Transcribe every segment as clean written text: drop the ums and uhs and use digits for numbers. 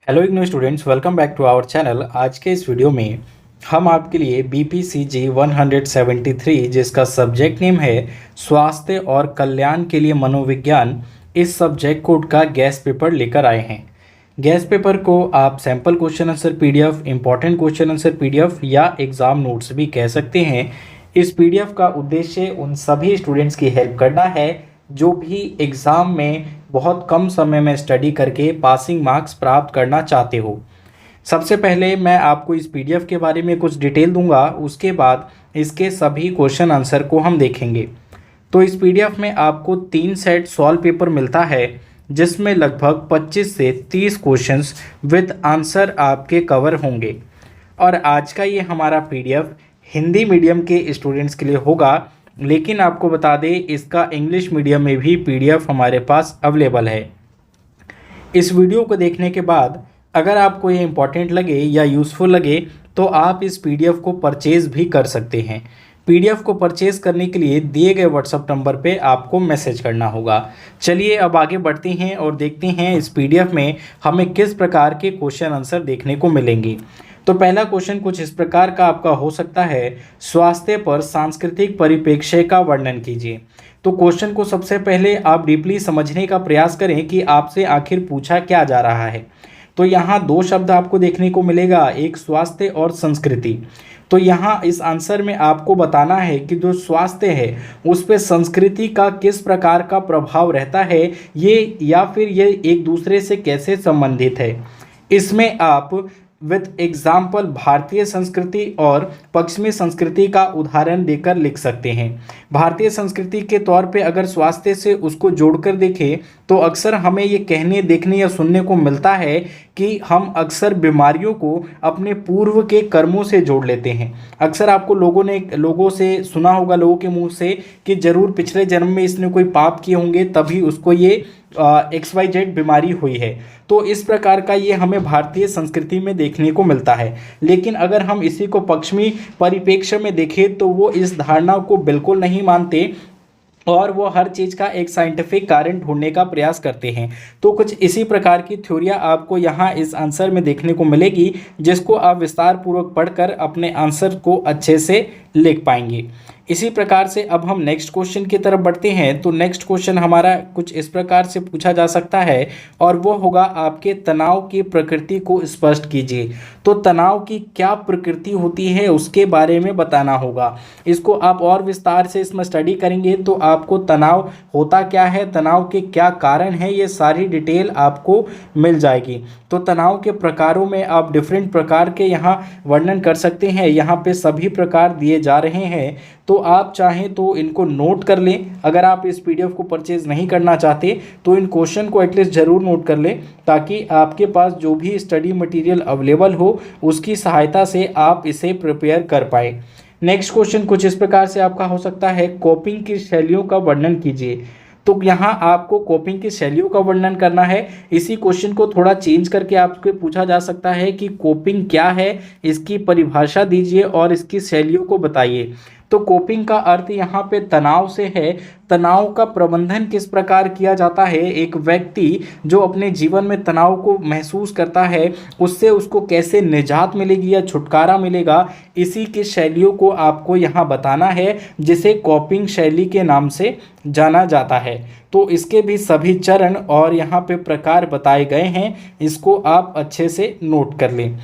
Hello IGNOU students, welcome back to our channel. आज के इस वीडियो में हम आपके लिए BPCG 173 जिसका सब्जेक्ट नेम है स्वास्थ्य और कल्याण के लिए मनोविज्ञान, इस सब्जेक्ट कोड का गेस्ट पेपर लेकर आए हैं। गेस्ट पेपर को आप sample question answer PDF, important question answer PDF या एग्ज़ाम नोट्स भी कह सकते हैं। इस PDF का उद्देश्य उन सभी स्टूडेंट्स की हेल्प करना है जो भी एग्ज़ाम में बहुत कम समय में स्टडी करके पासिंग मार्क्स प्राप्त करना चाहते हो। सबसे पहले मैं आपको इस PDF के बारे में कुछ डिटेल दूंगा, उसके बाद इसके सभी क्वेश्चन आंसर को हम देखेंगे। तो इस PDF में आपको 3 सेट सॉल्व पेपर मिलता है जिसमें लगभग 25 से 30 क्वेश्चंस विद आंसर आपके कवर होंगे। और आज का ये हमारा PDF हिंदी मीडियम के स्टूडेंट्स के लिए होगा, लेकिन आपको बता दें इसका इंग्लिश मीडियम में भी PDF हमारे पास अवेलेबल है। इस वीडियो को देखने के बाद अगर आपको ये इम्पॉर्टेंट लगे या यूज़फुल लगे तो आप इस PDF को परचेज़ भी कर सकते हैं। PDF को परचेज़ करने के लिए दिए गए व्हाट्सएप नंबर पे आपको मैसेज करना होगा। चलिए अब आगे बढ़ते हैं और देखते हैं इस PDF में हमें किस प्रकार के क्वेश्चन आंसर देखने को मिलेंगे। तो पहला क्वेश्चन कुछ इस प्रकार का आपका हो सकता है, स्वास्थ्य पर सांस्कृतिक परिप्रेक्ष्य का वर्णन कीजिए। तो क्वेश्चन को सबसे पहले आप डीपली समझने का प्रयास करें कि आपसे आखिर पूछा क्या जा रहा है। तो यहाँ 2 शब्द आपको देखने को मिलेगा, एक स्वास्थ्य और संस्कृति। तो यहाँ इस आंसर में आपको बताना है कि जो स्वास्थ्य है उस पे संस्कृति का किस प्रकार का प्रभाव रहता है, ये या फिर ये एक दूसरे से कैसे संबंधित है। इसमें आप विद एग्जाम्पल भारतीय संस्कृति और पश्चिमी संस्कृति का उदाहरण देकर लिख सकते हैं। भारतीय संस्कृति के तौर पे अगर स्वास्थ्य से उसको जोड़कर देखें तो अक्सर हमें ये कहने, देखने या सुनने को मिलता है कि हम अक्सर बीमारियों को अपने पूर्व के कर्मों से जोड़ लेते हैं। अक्सर आपको लोगों से सुना होगा, लोगों के मुंह से, कि जरूर पिछले जन्म में इसने कोई पाप किए होंगे तभी उसको ये XYZ बीमारी हुई है। तो इस प्रकार का ये हमें भारतीय संस्कृति में देखने को मिलता है। लेकिन अगर हम इसी को पश्चिमी परिप्रेक्ष्य में देखें तो वो इस धारणा को बिल्कुल नहीं मानते और वो हर चीज़ का एक साइंटिफिक कारण ढूंढने का प्रयास करते हैं। तो कुछ इसी प्रकार की थ्योरियाँ आपको यहाँ इस आंसर में देखने को मिलेगी, जिसको आप विस्तार पूर्वक पढ़कर अपने आंसर को अच्छे से लिख पाएंगे। इसी प्रकार से अब हम नेक्स्ट क्वेश्चन की तरफ बढ़ते हैं। तो नेक्स्ट क्वेश्चन हमारा कुछ इस प्रकार से पूछा जा सकता है और वो होगा, आपके तनाव की प्रकृति को स्पष्ट कीजिए। तो तनाव की क्या प्रकृति होती है उसके बारे में बताना होगा। इसको आप और विस्तार से इसमें स्टडी करेंगे तो आपको तनाव होता क्या है, तनाव के क्या कारण है, ये सारी डिटेल आपको मिल जाएगी। तो तनाव के प्रकारों में आप डिफरेंट प्रकार के यहाँ वर्णन कर सकते हैं। यहाँ पे सभी प्रकार दिए जा रहे हैं, तो आप चाहें तो इनको नोट कर लें। अगर आप इस PDF को परचेज़ नहीं करना चाहते तो इन क्वेश्चन को एटलीस्ट ज़रूर नोट कर लें, ताकि आपके पास जो भी स्टडी मटेरियल अवेलेबल हो उसकी सहायता से आप इसे प्रिपेयर कर पाए। नेक्स्ट क्वेश्चन कुछ इस प्रकार से आपका हो सकता है, कोपिंग की शैलियों का वर्णन कीजिए। तो यहाँ आपको कोपिंग की शैलियों का वर्णन करना है। इसी क्वेश्चन को थोड़ा चेंज करके आपसे पूछा जा सकता है कि कोपिंग क्या है, इसकी परिभाषा दीजिए और इसकी शैलियों को बताइए। तो कोपिंग का अर्थ यहाँ पे तनाव से है। तनाव का प्रबंधन किस प्रकार किया जाता है, एक व्यक्ति जो अपने जीवन में तनाव को महसूस करता है उससे उसको कैसे निजात मिलेगी या छुटकारा मिलेगा, इसी की शैलियों को आपको यहाँ बताना है, जिसे कोपिंग शैली के नाम से जाना जाता है। तो इसके भी सभी चरण और यहाँ पे प्रकार बताए गए हैं, इसको आप अच्छे से नोट कर लें।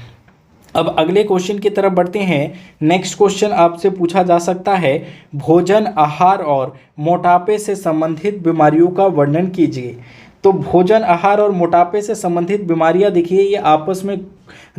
अब अगले क्वेश्चन की तरफ बढ़ते हैं। नेक्स्ट क्वेश्चन आपसे पूछा जा सकता है, भोजन, आहार और मोटापे से संबंधित बीमारियों का वर्णन कीजिए। तो भोजन, आहार और मोटापे से संबंधित बीमारियां, देखिए ये आपस में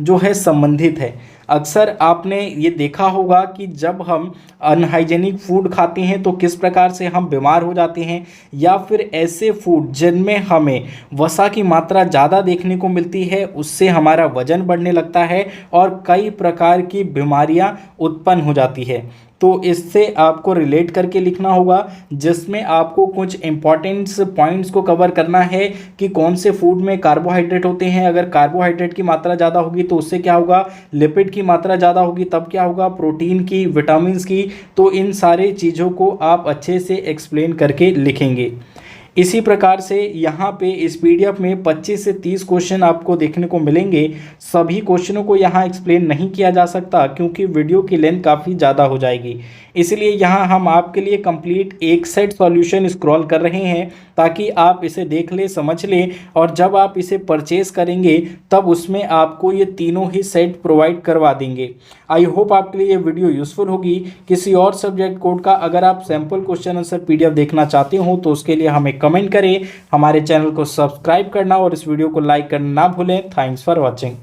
जो है संबंधित है। अक्सर आपने ये देखा होगा कि जब हम अनहाइजेनिक फूड खाते हैं तो किस प्रकार से हम बीमार हो जाते हैं, या फिर ऐसे फूड जिनमें हमें वसा की मात्रा ज़्यादा देखने को मिलती है उससे हमारा वजन बढ़ने लगता है और कई प्रकार की बीमारियां उत्पन्न हो जाती है। तो इससे आपको रिलेट करके लिखना होगा, जिसमें आपको कुछ इंपॉर्टेंट पॉइंट्स को कवर करना है कि कौन से फूड में कार्बोहाइड्रेट होते हैं। अगर कार्बोहाइड्रेट की मात्रा ज़्यादा होगी तो उससे क्या होगा, लिपिड की मात्रा ज़्यादा होगी तब क्या होगा, प्रोटीन की, विटामिन्स की। तो इन सारे चीज़ों को आप अच्छे से एक्सप्लेन करके लिखेंगे। इसी प्रकार से यहाँ पे इस पीडीएफ में 25 से 30 क्वेश्चन आपको देखने को मिलेंगे। सभी क्वेश्चनों को यहाँ एक्सप्लेन नहीं किया जा सकता क्योंकि वीडियो की लेंथ काफ़ी ज़्यादा हो जाएगी, इसलिए यहाँ हम आपके लिए कंप्लीट एक सेट सॉल्यूशन स्क्रॉल कर रहे हैं ताकि आप इसे देख ले, समझ लें, और जब आप इसे परचेस करेंगे तब उसमें आपको ये तीनों ही सेट प्रोवाइड करवा देंगे। आई होप आपके लिए ये वीडियो यूज़फुल होगी। किसी और सब्जेक्ट कोड का अगर आप सैम्पल क्वेश्चन आंसर पीडीएफ देखना चाहते हो तो उसके लिए हमें कमेंट करें, हमारे चैनल को सब्सक्राइब करना और इस वीडियो को लाइक करना ना भूलें। Thanks for watching.